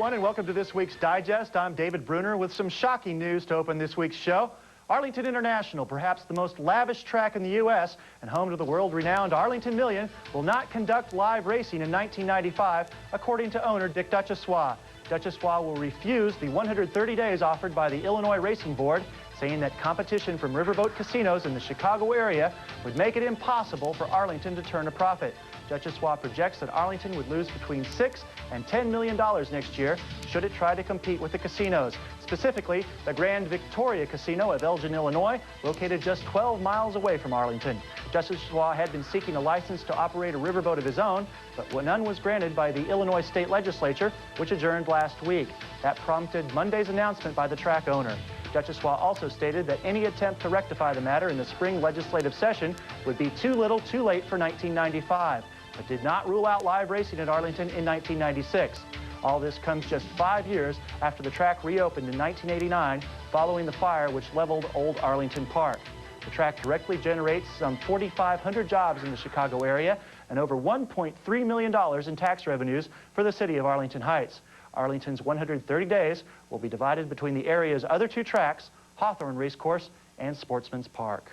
everyone, and welcome to this week's Digest. I'm David Bruner with some shocking news to open this week's show. Arlington International, perhaps the most lavish track in the U.S. and home to the world-renowned Arlington Million, will not conduct live racing in 1995, according to owner Dick Duchossois. Duchossois will refuse the 130 days offered by the Illinois Racing Board, saying that competition from riverboat casinos in the Chicago area would make it impossible for Arlington to turn a profit. Duchossois projects that Arlington would lose between $6 and $10 million next year should it try to compete with the casinos, specifically the Grand Victoria Casino of Elgin, Illinois, located just 12 miles away from Arlington. Duchossois had been seeking a license to operate a riverboat of his own, but none was granted by the Illinois State Legislature, which adjourned last week. That prompted Monday's announcement by the track owner. Duchossois also stated that any attempt to rectify the matter in the spring legislative session would be too little too late for 1995, but did not rule out live racing at Arlington in 1996. All this comes just 5 years after the track reopened in 1989 following the fire which leveled Old Arlington Park. The track directly generates some 4,500 jobs in the Chicago area and over $1.3 million in tax revenues for the city of Arlington Heights. Arlington's 130 days will be divided between the area's other two tracks, Hawthorne Racecourse and Sportsman's Park.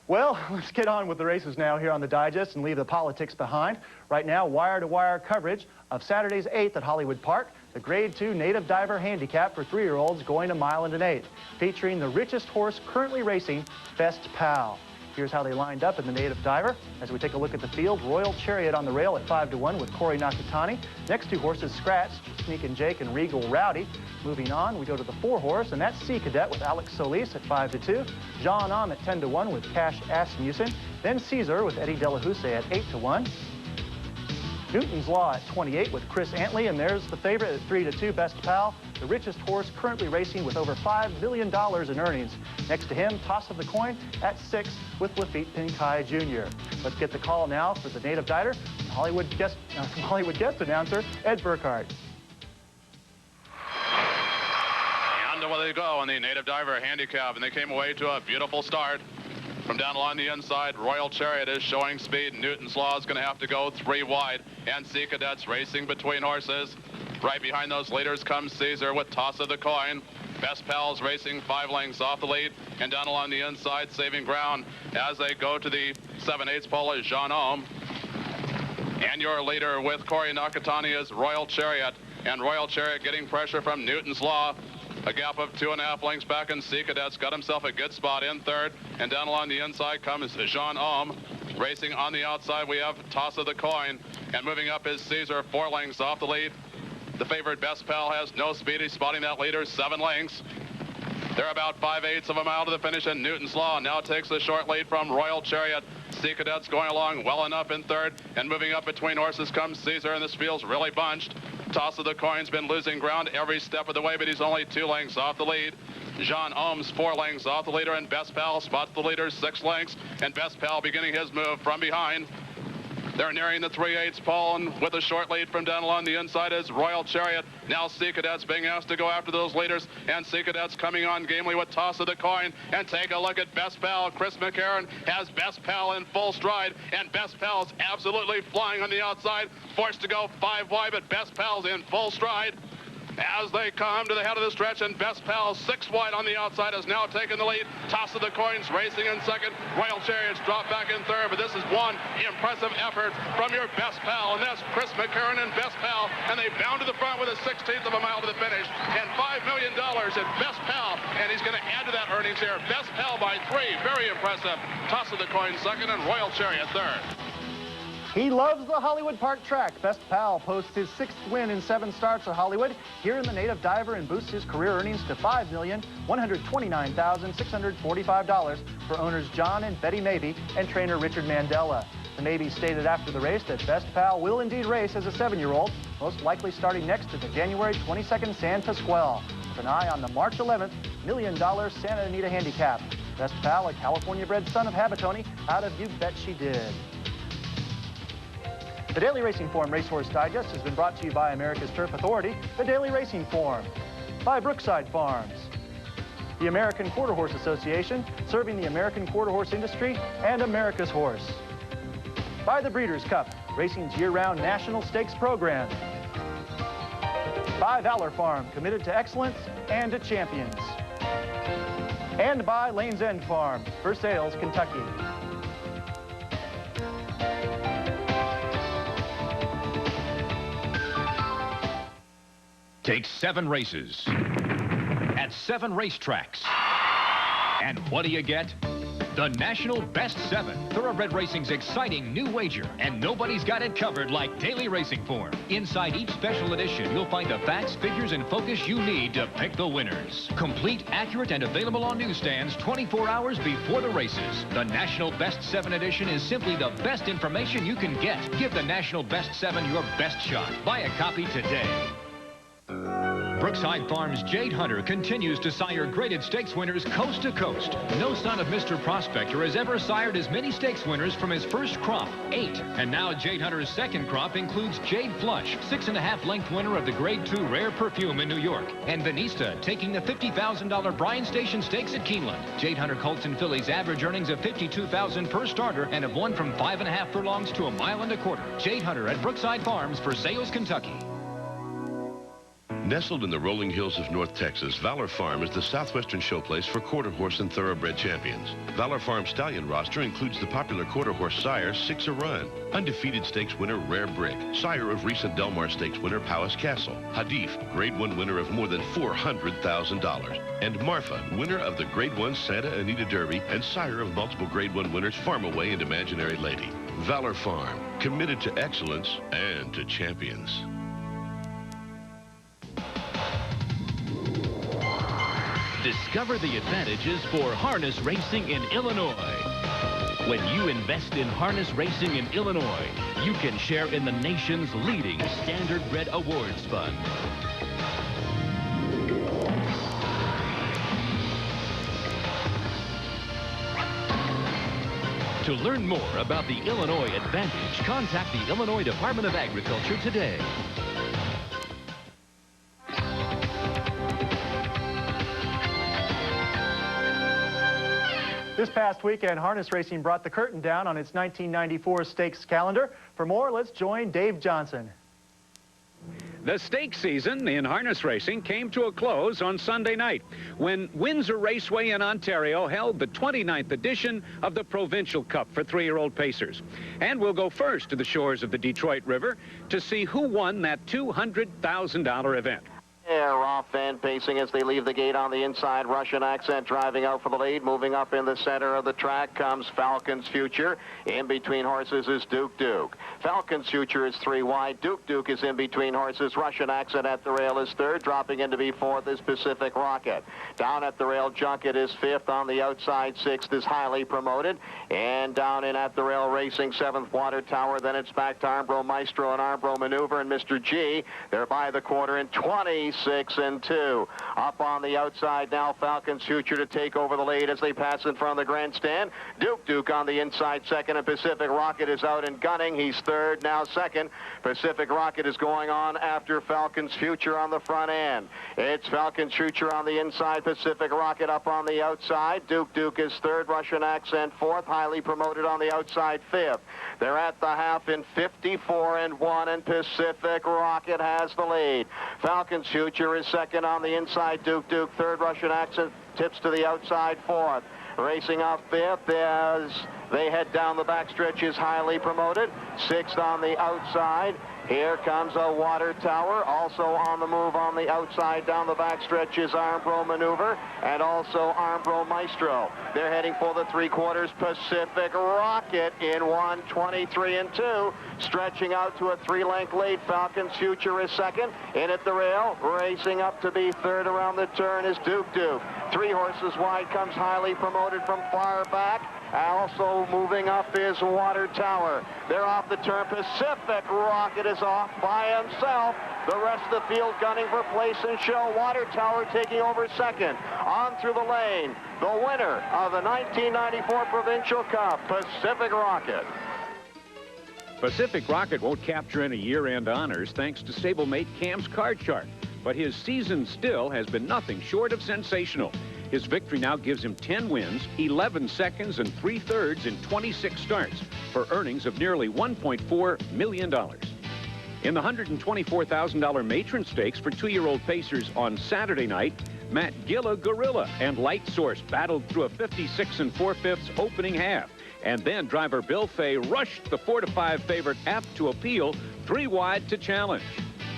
Well, let's get on with the races now here on the Digest and leave the politics behind. Right now, wire-to-wire coverage of Saturday's 8th at Hollywood Park, the Grade 2 Native Diver Handicap for 3-year-olds going a mile and an eighth, featuring the richest horse currently racing, Best Pal. Here's how they lined up in the Native Diver. As we take a look at the field, Royal Chariot on the rail at 5-1 with Corey Nakatani. Next two horses, Scratch, Sneak and Jake, and Regal Rowdy. Moving on, we go to the 4-horse, and that's Sea Cadet with Alex Solis at 5-2. Jean Am at 10-1 with Cash Asmussen. Then Caesar with Eddie Delahousse at 8-1. Newton's Law at 28 with Chris Antley, and there's the favorite at 3-2, Best Pal, the richest horse currently racing with over $5 million in earnings. Next to him, Toss of the Coin at 6 with Lafitte Pinkai Jr. Let's get the call now for the Native Diver, Hollywood guest announcer, Ed Burkhardt. And away they go on the Native Diver Handicap, and they came away to a beautiful start. From down along the inside, Royal Chariot is showing speed. Newton's Law is going to have to go 3 wide. And Sea Cadets racing between horses. Right behind those leaders comes Caesar with Toss of the Coin. Best Pal's racing 5 lengths off the lead. And down along the inside, saving ground as they go to the 7/8 pole is Jean Am. And your leader with Corey Nakatani is Royal Chariot. And Royal Chariot getting pressure from Newton's Law. A gap of 2.5 lengths back, and Sea Cadet's got himself a good spot in third. And down along the inside comes Jean Am. Racing on the outside, we have Toss of the Coin. And moving up is Caesar, 4 lengths off the lead. The favorite Best Pal has no speed. He's spotting that leader 7 lengths. They're about 5/8 of a mile to the finish, and Newton's Law now takes the short lead from Royal Chariot. Sea Cadet's going along well enough in third, and moving up between horses comes Caesar, and this field's really bunched. Toss of the Coin's been losing ground every step of the way, but he's only 2 lengths off the lead. Jean Am's 4 lengths off the leader, and Best Pal spots the leader 6 lengths, and Best Pal beginning his move from behind. They're nearing the 3/8 pole, and with a short lead from down along the inside is Royal Chariot. Now Sea Cadet's being asked to go after those leaders, and Sea Cadet's coming on gamely with Toss of the Coin. And take a look at Best Pal. Chris McCarron has Best Pal in full stride, and Best Pal's absolutely flying on the outside, forced to go 5 wide, but Best Pal's in full stride. As they come to the head of the stretch, and Best Pal 6 wide on the outside has now taken the lead. Toss of the Coins racing in second. Royal Chariots drop back in third, but this is one impressive effort from your Best Pal, and that's Chris McCarron and Best Pal, and they bound to the front with a 1/16 of a mile to the finish, and $5 million in Best Pal, and he's going to add to that earnings here. Best Pal by 3, very impressive. Toss of the Coin second, and Royal Chariot third. He loves the Hollywood Park track. Best Pal posts his 6th win in 7 starts at Hollywood here in the Native Diver and boosts his career earnings to $5,129,645 for owners John and Betty Mabey and trainer Richard Mandela. The Mabey stated after the race that Best Pal will indeed race as a 7-year-old, most likely starting next at the January 22nd San Pasquale, with an eye on the March 11th $1 million Santa Anita Handicap. Best Pal, a California-bred son of Habitoni, out of You Bet She Did. The Daily Racing Form Racehorse Digest has been brought to you by America's Turf Authority, the Daily Racing Form, by Brookside Farms, the American Quarter Horse Association, serving the American quarter horse industry, and America's Horse, by the Breeders' Cup, racing's year-round national stakes program, By Valor Farm, committed to excellence and to champions. And by Lane's End Farm, for sales, Kentucky. Take 7 races at 7 racetracks. And what do you get? The National Best 7, Thoroughbred Racing's exciting new wager. And nobody's got it covered like daily racing form. Inside each special edition, you'll find the facts, figures, and focus you need to pick the winners. Complete, accurate, and available on newsstands 24 hours before the races. The National Best 7 edition is simply the best information you can get. Give the National Best 7 your best shot. Buy a copy today. Brookside Farms' Jade Hunter continues to sire graded stakes winners coast to coast. No son of Mr. Prospector has ever sired as many stakes winners from his first crop, 8. And now Jade Hunter's second crop includes Jade Flush, 6.5 length winner of the Grade 2 Rare Perfume in New York, and Venista taking the $50,000 Bryan Station Stakes at Keeneland. Jade Hunter Colts and fillies average earnings of $52,000 per starter and have won from 5.5 furlongs to 1.25 miles. Jade Hunter at Brookside Farms for sales, Kentucky. Nestled in the rolling hills of North Texas, Valor Farm is the southwestern showplace for quarter horse and thoroughbred champions. Valor Farm's stallion roster includes the popular quarter horse sire, 6-a-Run, undefeated stakes winner, Rare Brick, sire of recent Del Mar Stakes winner, Powis Castle, Hadif, Grade 1 winner of more than $400,000, and Marfa, winner of the Grade 1 Santa Anita Derby and sire of multiple Grade 1 winners, Farm Away and Imaginary Lady. Valor Farm, committed to excellence and to champions. Discover the advantages for harness racing in Illinois. When you invest in harness racing in Illinois, you can share in the nation's leading Standardbred Awards Fund. To learn more about the Illinois Advantage, contact the Illinois Department of Agriculture today. This past weekend, harness racing brought the curtain down on its 1994 stakes calendar. For more, let's join Dave Johnson. The stakes season in harness racing came to a close on Sunday night when Windsor Raceway in Ontario held the 29th edition of the Provincial Cup for 3-year-old pacers. And we'll go first to the shores of the Detroit River to see who won that $200,000 event. They're off and pacing as they leave the gate on the inside. Russian Accent driving out for the lead. Moving up in the center of the track comes Falcon's Future. In between horses is Duke Duke. Falcon's Future is 3 wide. Duke Duke is in between horses. Russian Accent at the rail is 3rd. Dropping in to be 4th is Pacific Rocket. Down at the rail, Junket is 5th. On the outside, 6th is Highly Promoted. And down in at the rail, racing 7th, Water Tower. Then it's back to Armbro Maestro and Armbro Maneuver and Mr. G. They're by the quarter in 26 and 2. Up on the outside now, Falcon's Future to take over the lead as they pass in front of the grandstand. Duke Duke on the inside 2nd, and Pacific Rocket is out and gunning. He's 3rd, now 2nd. Pacific Rocket is going on after Falcon's Future on the front end. It's Falcon's Future on the inside, Pacific Rocket up on the outside. Duke Duke is 3rd, Russian Accent 4th, Highly Promoted on the outside 5th. They're at the half in 54 and 1, and Pacific Rocket has the lead. Falcon's Future is 2nd on the inside, Duke Duke 3rd, Russian Accent tips to the outside 4th. Racing up 5th as they head down the backstretch is Highly Promoted. 6th on the outside. Here comes a Water Tower. Also on the move on the outside down the backstretch is Armbro Maneuver and also Armbro Maestro. They're heading for the 3/4. Pacific Rocket in 1:23 and 2. Stretching out to a 3-length lead. Falcon's Future is 2nd. In at the rail. Racing up to be 3rd around the turn is Duke Duke. 3 horses wide comes Highly Promoted from far back. Also moving up is Water Tower. They're off the turn. Pacific Rocket is off by himself. The rest of the field gunning for place and show. Water Tower taking over 2nd. On through the lane, the winner of the 1994 Provincial Cup, Pacific Rocket. Pacific Rocket won't capture any year-end honors thanks to stablemate Cam's card chart, but his season still has been nothing short of sensational. His victory now gives him 10 wins, 11 seconds, and 3/3 in 26 starts for earnings of nearly $1.4 million. In the $124,000 Matron Stakes for 2-year-old Pacers on Saturday night, Matt Gilla Gorilla and Light Source battled through a 56 4/5 opening half. And then driver Bill Fay rushed the 4-5 favorite Apt to Appeal 3 wide to challenge.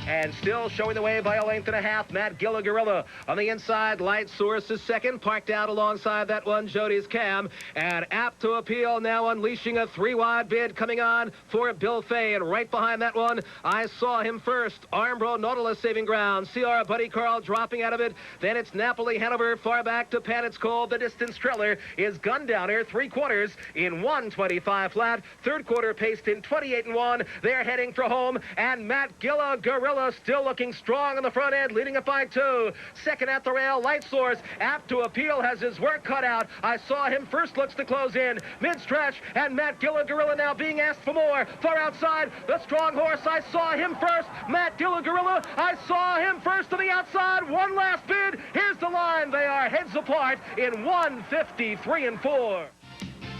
And still showing the way by a length and a half, Matt Gilla Gorilla. On the inside, Light Source is second, parked out alongside that one, Jody's Cam. And Apt to Appeal now unleashing a 3-wide bid coming on for Bill Fay. And right behind that one, I saw him first. Armbro Nautilus saving ground. CR Buddy Carl dropping out of it. Then it's Napoli Hanover far back to Pan It's Cold. The distance trailer is Gundowner 3/4 in 1:25 flat. Third quarter paced in 28 1. They're heading for home. And Matt Gilla Gorilla still looking strong on the front end, leading it by 2. Second at the rail, Light Source. Apt to Appeal has his work cut out. I saw him first, looks to close in. Mid-stretch, and Matt Gilla Gorilla now being asked for more. Far outside, the strong horse. I saw him first. Matt Gilla Gorilla, I saw him first to the outside. One last bid. Here's the line. They are heads apart in 1:53 4.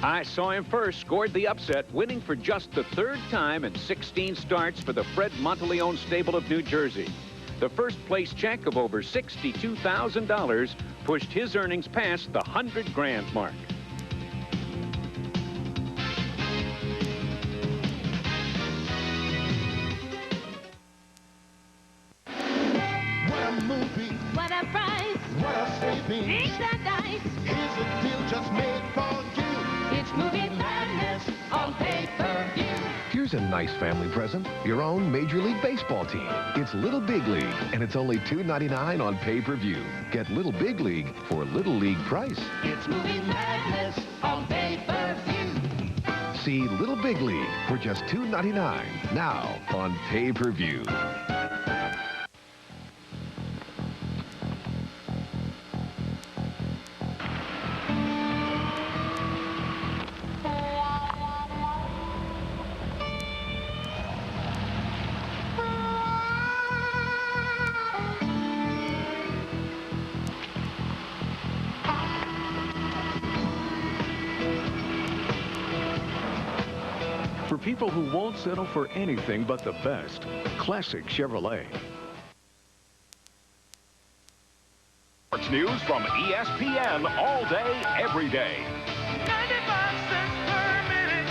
I Saw Him First scored the upset, winning for just the 3rd time in 16 starts for the Fred Monteleone stable of New Jersey. The first place check of over $62,000 pushed his earnings past the $100,000 mark. What a movie. What a price. What a saving. Ain't that nice? Here's a deal just made for you. It's movie madness on pay-per-view. Here's a nice family present. Your own Major League Baseball team. It's Little Big League, and it's only $2.99 on pay-per-view. Get Little Big League for Little League price. It's movie madness on pay-per-view. See Little Big League for just $2.99 now on pay-per-view. For people who won't settle for anything but the best, classic Chevrolet. Sports news from ESPN all day, every day. 95 cents per minute.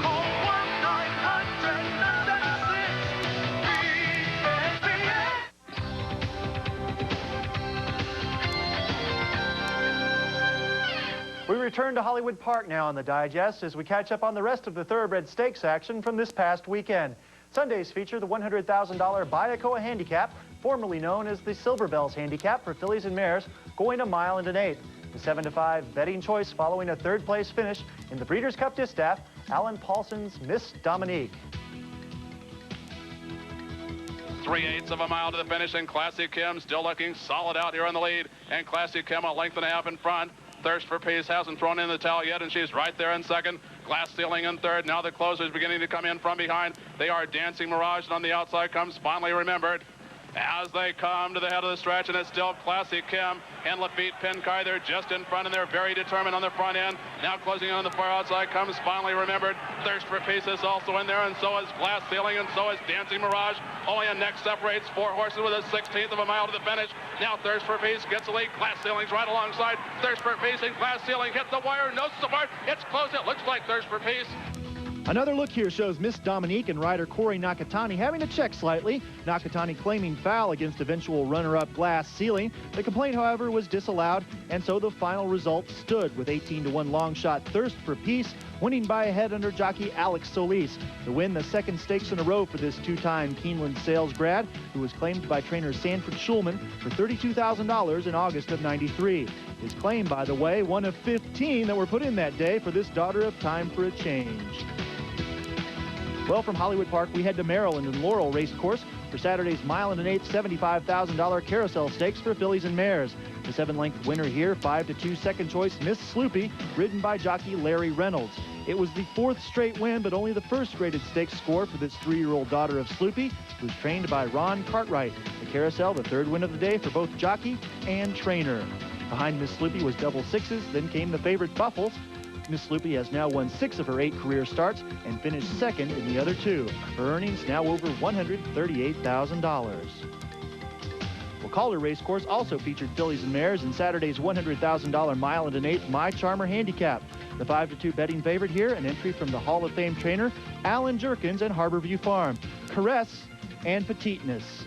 Call 1-900-966-ESPN. We return to Hollywood Park now on the Digest as we catch up on the rest of the Thoroughbred Stakes action from this past weekend. Sundays feature the $100,000 Bayakoa Handicap, formerly known as the Silver Bells Handicap for fillies and mares, going a mile and an eighth. The 7-5 betting choice following a 3rd place finish in the Breeders' Cup Distaff, Alan Paulson's Miss Dominique. 3/8 of a mile to the finish, and Classic Kim still looking solid out here on the lead, and Classic Kim a length and a half in front. Thirst for Peace hasn't thrown in the towel yet, and she's right there in second. Glass Ceiling in third. Now the closers beginning to come in from behind. They are Dancing Mirage, and on the outside comes Finally Remembered. As they come to the head of the stretch, and it's still Classic Kim and Lafitte Pinkai. They're just in front, and they're very determined on the front end. Now closing in on the far outside comes Finally Remembered. Thirst for Peace is also in there, and so is Glass Ceiling, and so is Dancing Mirage. Only a neck separates 4 horses with a 1/16 of a mile to the finish. Now Thirst for Peace gets the lead. Glass Ceiling's right alongside. Thirst for Peace and Glass Ceiling hit the wire. No support. It's close. It looks like Thirst for Peace. Another look here shows Miss Dominique and rider Corey Nakatani having to check slightly. Nakatani claiming foul against eventual runner-up Glass Ceiling. The complaint, however, was disallowed, and so the final result stood with 18-1 long shot Thirst for Peace, winning by a head under jockey Alex Solis. The win, the 2nd stakes in a row for this 2-time Keeneland sales grad, who was claimed by trainer Sanford Schulman for $32,000 in August of '93. His claim, by the way, one of 15 that were put in that day for this daughter of Time for a Change. Well, from Hollywood Park, we head to Maryland and Laurel Race Course for Saturday's mile and an eighth $75,000 carousel stakes for fillies and mares. The 7-length winner here, 5-2 second choice Miss Sloopy, ridden by jockey Larry Reynolds. It was the 4th straight win, but only the 1st graded stakes score for this 3-year-old daughter of Sloopy, who's trained by Ron Cartwright. The carousel, the 3rd win of the day for both jockey and trainer. Behind Miss Sloopy was double sixes, then came the favorite Buffles. Miss Sloopy has now won 6 of her 8 career starts and finished second in the other 2. Her earnings now over $138,000. Well, Calder Racecourse also featured fillies and mares in Saturday's $100,000 mile and an eighth My Charmer handicap. The 5-2 betting favorite here, an entry from the Hall of Fame trainer Alan Jerkins at Harborview Farm. Caress and Petiteness.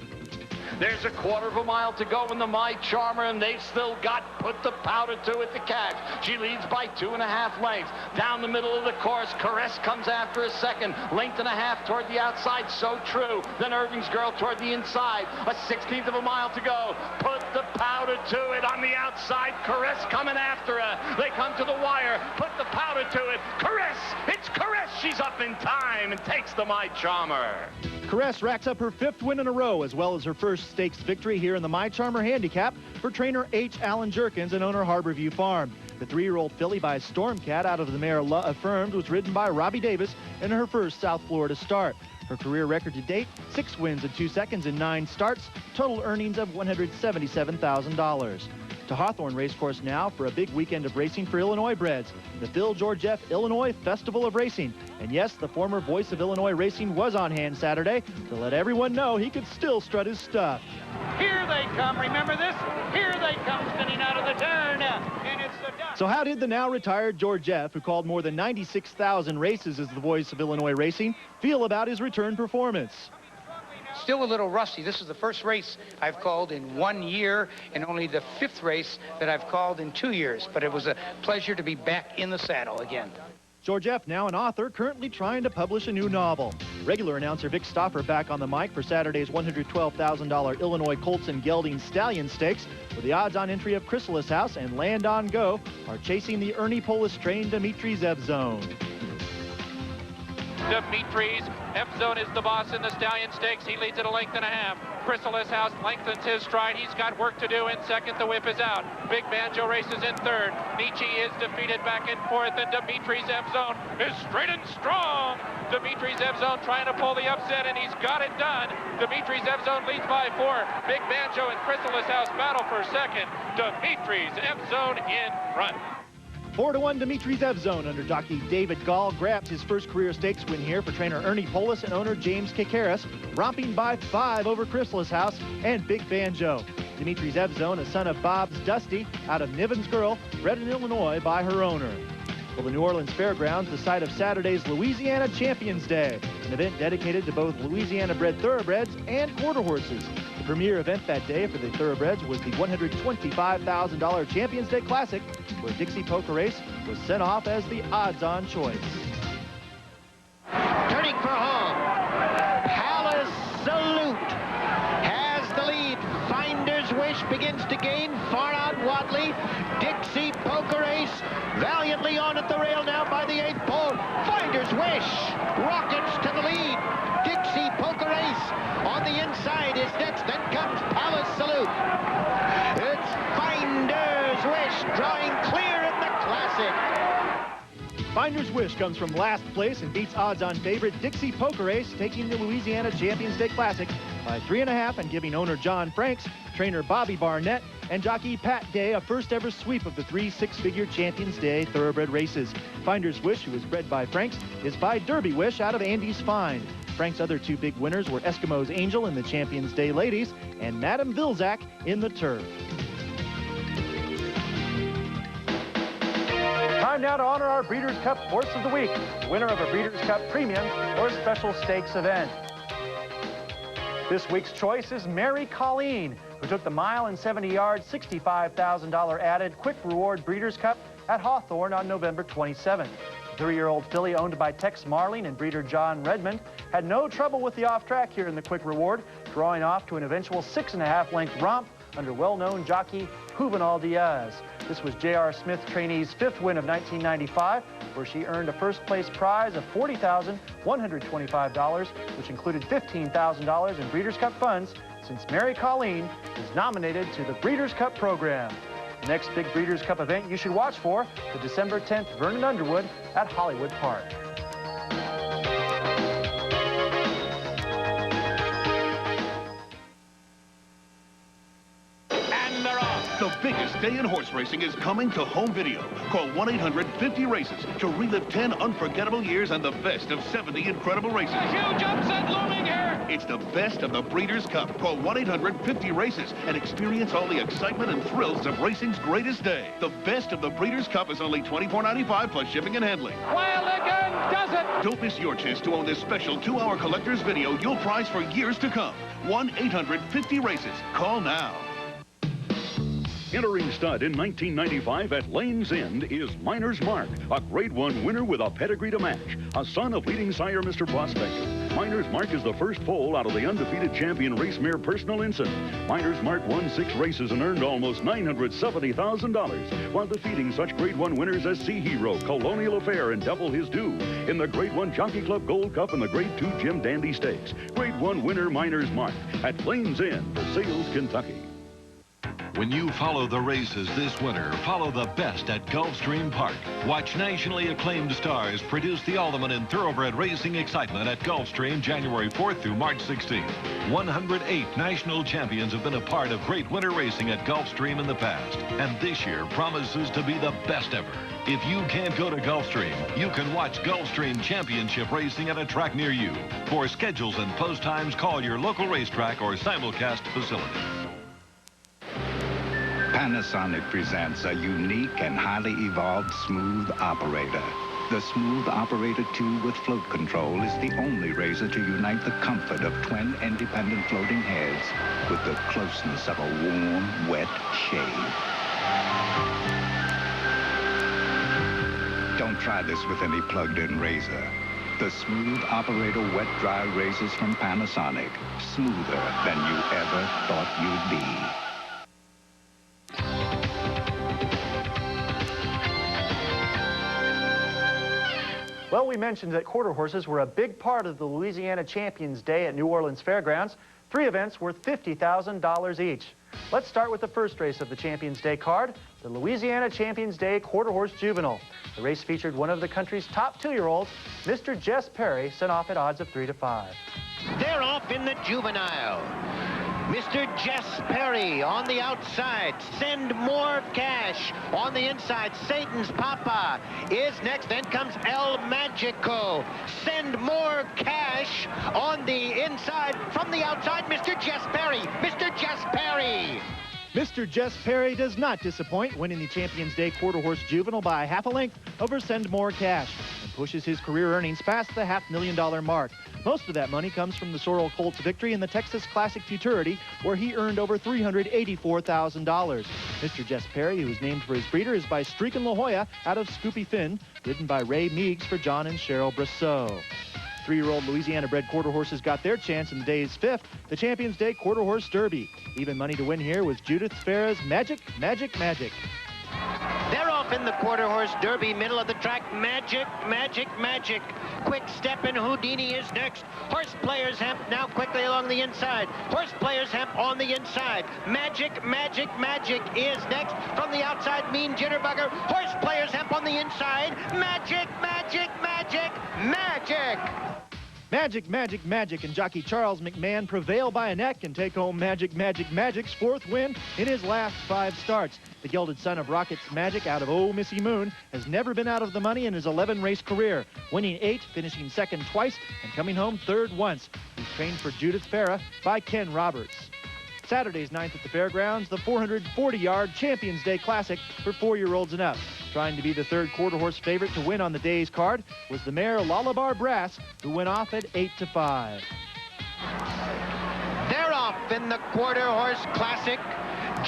There's a quarter of a mile to go in the My Charmer, and they've still got Put the Powder to it to catch. She leads by 2.5 lengths. Down the middle of the course, Caress comes after a second. 1.5 lengths toward the outside, So True. Then Irving's Girl toward the inside. A 1/16 of a mile to go. Put the Powder to it on the outside. Caress coming after her. They come to the wire. Put the Powder to it. Caress! It's Caress! She's up in time and takes the My Charmer. Caress racks up her 5th win in a row, as well as her first stakes victory here in the My Charmer handicap for trainer H. Alan Jerkins and owner Harborview Farm. The 3-year-old filly by Stormcat out of the mare Affirmed was ridden by Robbie Davis in her first South Florida start. Her career record to date, 6 wins and 2 seconds in 9 starts, total earnings of $177,000. To Hawthorne Racecourse now for a big weekend of racing for Illinois breds. The Phil George F. Illinois Festival of Racing. And yes, the former voice of Illinois racing was on hand Saturday to let everyone know he could still strut his stuff. Here they come, remember this? Here they come spinning out of the turn. And it's the duck. So how did the now retired George F., who called more than 96,000 races as the voice of Illinois racing, feel about his return performance? Still a little rusty. This is the first race I've called in 1 year and only the 5th race that I've called in 2 years. But it was a pleasure to be back in the saddle again. George F., now an author, currently trying to publish a new novel. Regular announcer Vic Stoffer back on the mic for Saturday's $112,000 Illinois Colts and Gelding Stallion Stakes, where the odds-on entry of Chrysalis House and Land on Go are chasing the Ernie Polis-trained Dimitri Zevzone. Dimitri's F-Zone is the boss in the Stallion Stakes. He leads at 1.5 lengths. Chrysalis House lengthens his stride. He's got work to do in second. The whip is out. Big Banjo races in third. Nietzsche is defeated back and forth, and Dimitri's F-Zone is straight and strong. Dimitri's F-Zone trying to pull the upset, and he's got it done. Dimitri's F-Zone leads by 4. Big Banjo and Chrysalis House battle for second. Dimitri's F-Zone in front. 4-1 Dimitri's F-Zone under jockey David Gall grabs his first career stakes win here for trainer Ernie Polis and owner James Kakaris, romping by 5 over Chrysalis House and Big Banjo. Dimitri's F-Zone, a son of Bob's Dusty out of Niven's Girl, bred in Illinois by her owner. Well, the New Orleans Fairgrounds, the site of Saturday's Louisiana Champions Day, an event dedicated to both Louisiana-bred thoroughbreds and quarter horses. The premier event that day for the thoroughbreds was the $125,000 Champions Day Classic, where Dixie Poker Race was sent off as the odds-on choice. Turning for home, Palace Salute has the lead. Finder's Wish begins to gain, far out Wadley. Dixie Poker Ace valiantly on at the rail now by the 8th pole. Finder's Wish rockets to the lead. Dixie Poker Ace on the inside is next. Then comes Palace Salute. It's Finder's Wish drawing clear in the Classic. Finder's Wish comes from last place and beats odds-on favorite Dixie Poker Ace, taking the Louisiana Champions Day Classic by 3.5 and giving owner John Franks, trainer Bobby Barnett, and jockey Pat Day a first-ever sweep of the 3 six-figure Champions Day thoroughbred races. Finder's Wish, who was bred by Franks, is by Derby Wish out of Andy's Find. Frank's other 2 big winners were Eskimo's Angel in the Champions Day Ladies and Madame Vilzac in the Turf. Time now to honor our Breeders' Cup Horse of the Week, the winner of a Breeders' Cup Premium or Special Stakes event. This week's choice is Mary Colleen, who took the mile and 70-yard, $65,000 added quick reward Breeders' Cup at Hawthorne on November 27th. The 3-year-old filly owned by Tex Marling and breeder John Redmond had no trouble with the off-track here in the quick reward, drawing off to an eventual 6.5 length romp under well-known jockey Juvenal Diaz. This was J.R. Smith trainee's 5th win of 1995, where she earned a first-place prize of $40,125, which included $15,000 in Breeders' Cup funds, since Mary Colleen is nominated to the Breeders' Cup program. The next big Breeders' Cup event you should watch for, the December 10th Vernon Underwood at Hollywood Park. And they're off. The biggest day in horse racing is coming to home video. Call 1-800-50-RACES to relive 10 unforgettable years and the best of 70 incredible races. A huge upset looming here. It's the best of the Breeders' Cup. Call 1-800-50-RACES and experience all the excitement and thrills of racing's greatest day. The best of the Breeders' Cup is only $24.95 plus shipping and handling. Wild again does it. Don't miss your chance to own this special 2-hour collector's video you'll prize for years to come. 1-800-50-RACES. Call now. Entering stud in 1995 at Lane's End is Miner's Mark, a Grade 1 winner with a pedigree to match, a son of leading sire Mr. Prospector. Miner's Mark is the first foal out of the undefeated champion race mare Personal Ensign. Miner's Mark won 6 races and earned almost $970,000 while defeating such Grade 1 winners as Sea Hero, Colonial Affair, and Double His Due in the Grade 1 Jockey Club Gold Cup and the Grade 2 Jim Dandy Stakes. Grade 1 winner Miner's Mark at Lane's End, Versailles, Kentucky. When you follow the races this winter, follow the best at Gulfstream Park. Watch nationally acclaimed stars produce the ultimate in thoroughbred racing excitement at Gulfstream January 4th through March 16th. 108 national champions have been a part of great winter racing at Gulfstream in the past, and this year promises to be the best ever. If you can't go to Gulfstream, you can watch Gulfstream Championship racing at a track near you. For schedules and post times, call your local racetrack or simulcast facility. Panasonic presents a unique and highly evolved Smooth Operator. The Smooth Operator 2 with float control is the only razor to unite the comfort of twin independent floating heads with the closeness of a warm, wet shave. Don't try this with any plugged-in razor. The Smooth Operator wet-dry razors from Panasonic. Smoother than you ever thought you'd be. Well, we mentioned that quarter horses were a big part of the Louisiana Champions Day at New Orleans Fairgrounds. 3 events worth $50,000 each. Let's start with the first race of the Champions Day card, the Louisiana Champions Day Quarter Horse Juvenile. The race featured one of the country's top 2-year-olds, Mr. Jess Perry, sent off at odds of 3 to 5. They're off in the juvenile. Mr. Jess Perry on the outside. Send More Cash on the inside. Satan's Papa is next. Then comes El Magico. Send More Cash on the inside. From the outside, Mr. Jess Perry. Mr. Jess Perry. Mr. Jess Perry does not disappoint, winning the Champions Day Quarter Horse Juvenile by half a length over Send More Cash, and pushes his career earnings past the $500,000 mark. Most of that money comes from the Sorrel Colts victory in the Texas Classic Futurity, where he earned over $384,000. Mr. Jess Perry, who's named for his breeder, is by Streakin' La Jolla out of Scoopy Finn, ridden by Ray Meigs for John and Cheryl Brasseau. 3-year-old Louisiana-bred quarter horses got their chance in the day's 5th, the Champions Day Quarter Horse Derby. Even money to win here was Judith Farah's Magic, Magic, Magic. They're off in the Quarter Horse Derby, middle of the track. Magic, Magic, Magic. Quick Step and Houdini is next. Horse Players Hemp now quickly along the inside. Horse Players Hemp on the inside. Magic, Magic, Magic is next. From the outside, Mean Jitterbugger. Horse Players Hemp on the inside. Magic, Magic, Magic, Magic. Magic, Magic, Magic, and jockey Charles McMahon prevail by a neck and take home Magic, Magic, Magic's 4th win in his last 5 starts. The gelded son of Rocket's Magic out of Oh Missy Moon has never been out of the money in his 11-race career, winning 8, finishing 2nd twice, and coming home 3rd once. He's trained for Judith Farah by Ken Roberts. Saturday's 9th at the Fairgrounds, the 440-yard Champions Day Classic for 4-year-olds and up. Trying to be the 3rd quarter horse favorite to win on the day's card was the mare Lullabar Brass, who went off at 8 to 5. They're off in the Quarter Horse Classic.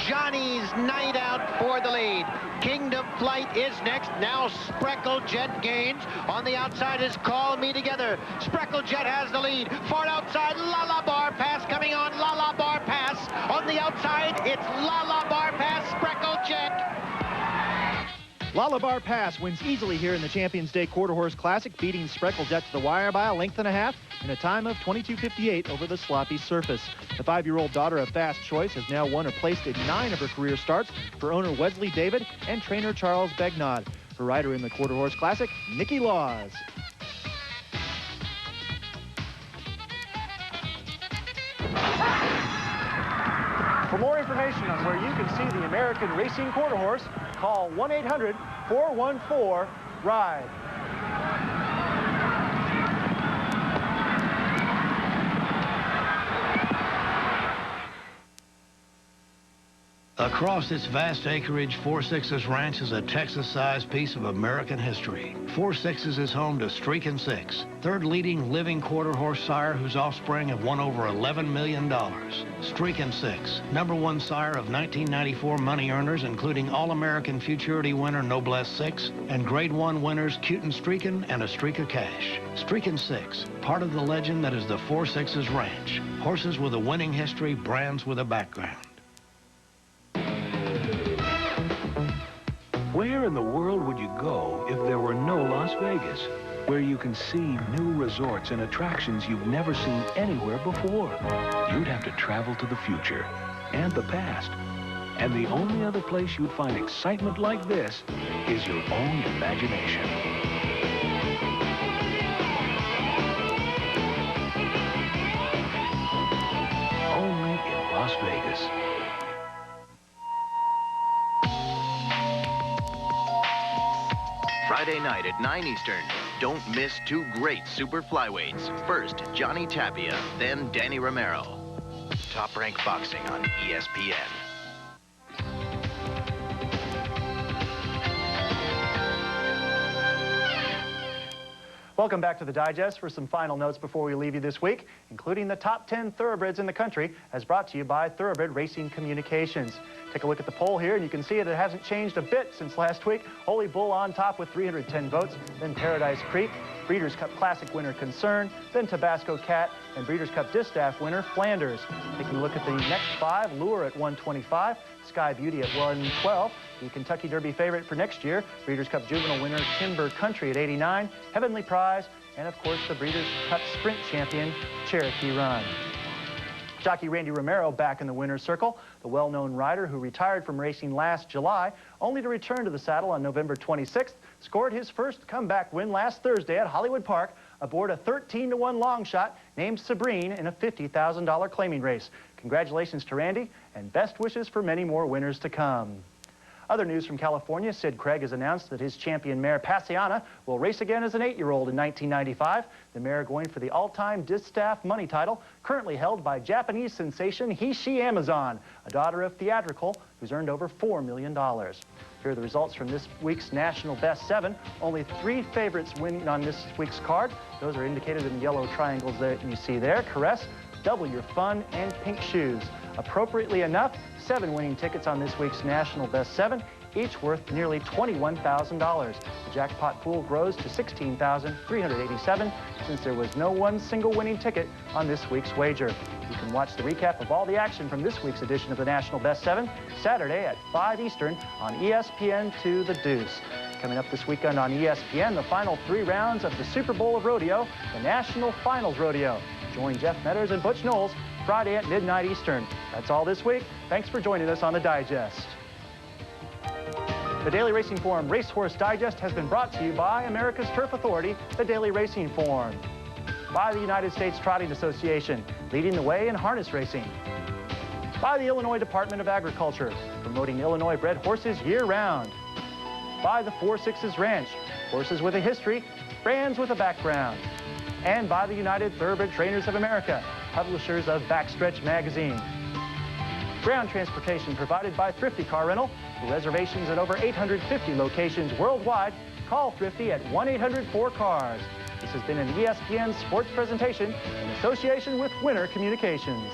Johnny's Night Out for the lead. Kingdom Flight is next. Now Spreckle Jet gains. On the outside is Call Me Together. Spreckle Jet has the lead. Far outside, Lullabar Pass coming on. Lullabar Pass. On the outside, it's Lullabar Pass, Spreckle Jet. Lullabar Pass wins easily here in the Champions Day Quarter Horse Classic, beating Spreckle Jet to the wire by a length and a half in a time of 22:58 over the sloppy surface. The 5-year-old daughter of Fast Choice has now won or placed in 9 of her career starts for owner Wesley David and trainer Charles Begnod. Her rider in the Quarter Horse Classic, Nikki Laws. For For more information on where you can see the American Racing Quarter Horse, call 1-800-414-RIDE. Across its vast acreage, 4-6's Ranch is a Texas-sized piece of American history. 4-6's is home to Streakin' Six, third leading living quarter horse sire whose offspring have won over $11 million. Streakin' Six, #1 sire of 1994 money earners, including All-American Futurity winner Noblesse 6, and Grade 1 winners Cutin' Streakin' and A Streak of Cash. Streakin' Six, part of the legend that is the 4-6's Ranch. Horses with a winning history, brands with a background. Where in the world would you go if there were no Las Vegas? Where you can see new resorts and attractions you've never seen anywhere before. You'd have to travel to the future and the past. And the only other place you'd find excitement like this is your own imagination. Only in Las Vegas. Friday night at 9 Eastern. Don't miss two great super flyweights. First, Johnny Tapia, then Danny Romero. Top Rank Boxing on ESPN. Welcome back to the Digest for some final notes before we leave you this week, including the top 10 thoroughbreds in the country, as brought to you by Thoroughbred Racing Communications. Take a look at the poll here, and you can see it hasn't changed a bit since last week. Holy Bull on top with 310 votes, then Paradise Creek, Breeders' Cup Classic winner Concern, then Tabasco Cat, and Breeders' Cup Distaff winner Flanders. Taking a look at the next 5, Lure at 125, Sky Beauty at 112, the Kentucky Derby favorite for next year, Breeders' Cup Juvenile winner Timber Country at 89, Heavenly Prize, and of course the Breeders' Cup Sprint champion Cherokee Run. Jockey Randy Romero back in the winner's circle, the well-known rider who retired from racing last July, only to return to the saddle on November 26th, scored his first comeback win last Thursday at Hollywood Park aboard a 13-to-1 long shot named Sabrine in a $50,000 claiming race. Congratulations to Randy, and best wishes for many more winners to come. Other news from California, Sid Craig has announced that his champion mare Passiana will race again as an 8-year-old in 1995. The mare going for the all-time Distaff money title, currently held by Japanese sensation He-She Amazon, a daughter of Theatrical, who's earned over $4 million. Here are the results from this week's National Best 7. Only 3 favorites winning on this week's card. Those are indicated in the yellow triangles that you see there. Caress, Double Your Fun, and Pink Shoes. Appropriately enough, 7 winning tickets on this week's National Best 7, each worth nearly $21,000. The jackpot pool grows to $16,387 since there was no one single winning ticket on this week's wager. You can watch the recap of all the action from this week's edition of the National Best 7 Saturday at 5 Eastern on ESPN 2 The Deuce. Coming up this weekend on ESPN, the final 3 rounds of the Super Bowl of Rodeo, the National Finals Rodeo. Join Jeff Metters and Butch Knowles Friday at midnight Eastern. That's all this week. Thanks for joining us on the Digest. The Daily Racing Form Racehorse Digest has been brought to you by America's Turf Authority, the Daily Racing Form. By the United States Trotting Association, leading the way in harness racing. By the Illinois Department of Agriculture, promoting Illinois-bred horses year-round. By the 4-6's Ranch, horses with a history, brands with a background. And by the United Thoroughbred Trainers of America, publishers of Backstretch Magazine. Ground transportation provided by Thrifty Car Rental. For reservations at over 850 locations worldwide, call Thrifty at 1-800-4CARS. This has been an ESPN sports presentation in association with Winter Communications.